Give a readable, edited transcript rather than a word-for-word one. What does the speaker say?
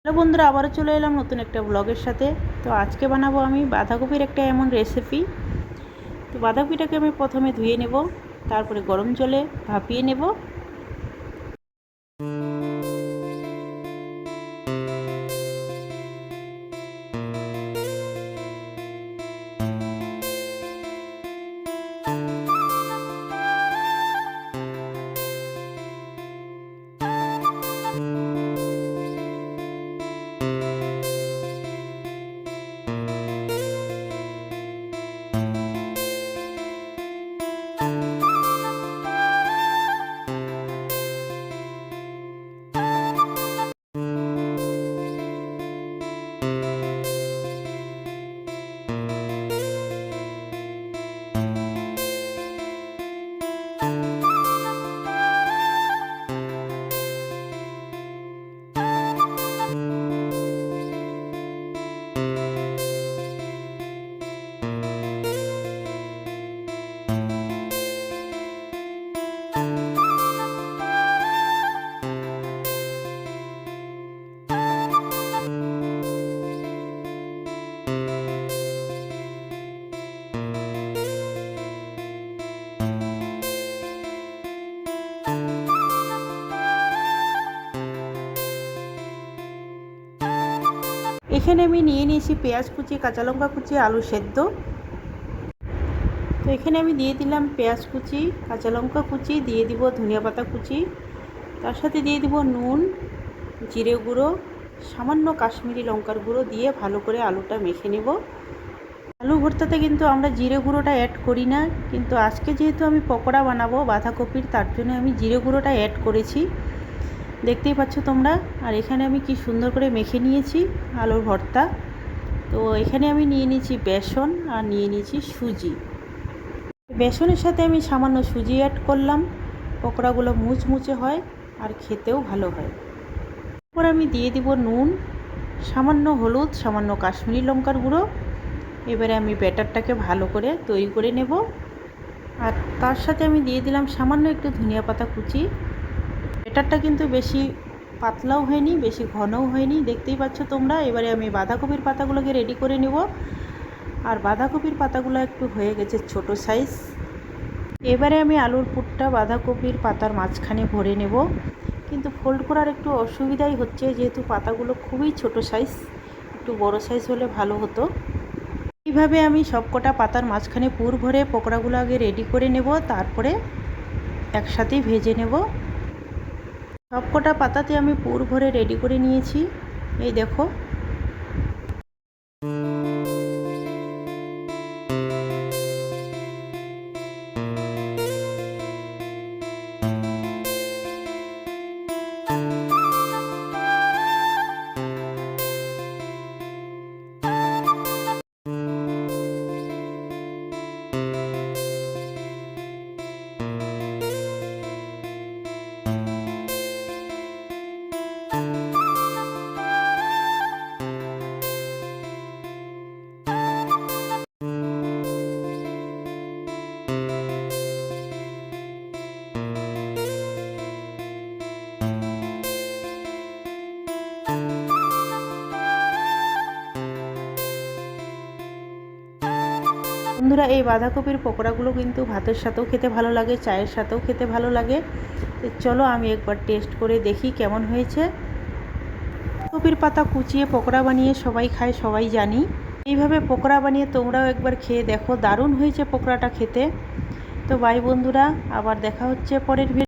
Hello বন্ধুরা, আবারও চলে এলাম নতুন একটা ব্লগের সাথে। তো আজকে বানাবো আমি বাঁধাকপির একটা এমন রেসিপি। তো বাঁধাকপিটাকে আমি প্রথমে ধুয়ে নেব, তারপরে গরম জলে ভাপিয়ে নেব। এখানে আমি নিয়ে নিয়েছি পেঁয়াজ কুচি, কাঁচা লঙ্কা কুচি, আলু সেদ্ধ। তো এখানে আমি দিয়ে দিলাম পেঁয়াজ কুচি, কাঁচা লঙ্কা কুচি, দিয়ে দিব ধনিয়া পাতা কুচি, তার সাথে দিয়ে দিব নুন, জিরে গুঁড়ো, সামান্য কাশ্মীরি লঙ্কার গুঁড়ো দিয়ে ভালো করে আলুটা মেখে নেব। আলু ভর্তাতে কিন্তু আমরা জিরে গুঁড়োটা অ্যাড করি না, কিন্তু আজকে যেহেতু আমি পকোড়া বানাবো বাঁধাকপির, তার জন্য আমি জিরে গুঁড়োটা অ্যাড করেছি, দেখতেই পাচ্ছ তোমরা। আর এখানে আমি কি সুন্দর করে মেখে নিয়েছি আলুর ভর্তা। তো এখানে আমি নিয়ে নিয়েছি বেসন আর নিয়ে নিয়েছি সুজি। বেসনের সাথে আমি সামান্য সুজি অ্যাড করলাম, পকোড়াগুলো মুচমুচে হয় আর খেতেও ভালো হয়। তারপর আমি দিয়ে দিব নুন, সামান্য হলুদ, সামান্য কাশ্মীরি লঙ্কার গুঁড়ো। এবারে আমি ব্যাটারটাকে ভালো করে তৈরি করে নেব। আর তার সাথে আমি দিয়ে দিলাম সামান্য একটু ধনিয়া পাতা কুচি। ব্যাটারটা কিন্তু বেশি পাতলাও হয়নি, বেশি ঘনও হয়নি, দেখতেই পাচ্ছ তোমরা। এবারে আমি বাঁধাকপির পাতাগুলোকে রেডি করে নেব। আর বাঁধাকপির পাতাগুলো একটু হয়ে গেছে ছোট সাইজ। এবারে আমি আলুর পুরটা বাঁধাকপির পাতার মাঝখানে ভরে নেব, কিন্তু ফোল্ড করার একটু অসুবিধাই হচ্ছে, যেহেতু পাতাগুলো খুবই ছোট সাইজ, একটু বড় সাইজ হলে ভালো হতো। এইভাবে আমি সবকটা পাতার মাঝখানে পুর ভরে পকোড়াগুলো আগে রেডি করে নেব, তারপরে একসাথেই ভেজে নেব। সবকটা পাতাতে আমি পুর ভরে রেডি করে নিয়েছি, এই দেখো। বন্ধুরা, এই বাঁধাকপির পকোড়াগুলো কিন্তু ভাতের সাথেও খেতে ভালো লাগে, চায়ের সাথেও খেতে ভালো লাগে। তো চলো আমি একবার টেস্ট করে দেখি কেমন হয়েছে। বাঁধাকপির পাতা কুচিয়ে পকোড়া বানিয়ে সবাই খায়, সবাই জানি। এইভাবে পকোড়া বানিয়ে তোমরাও একবার খেয়ে দেখো, দারুণ হয়েছে পকোড়াটা খেতে। তো বাই বন্ধুরা, আবার দেখা হচ্ছে পরের ভিডিও।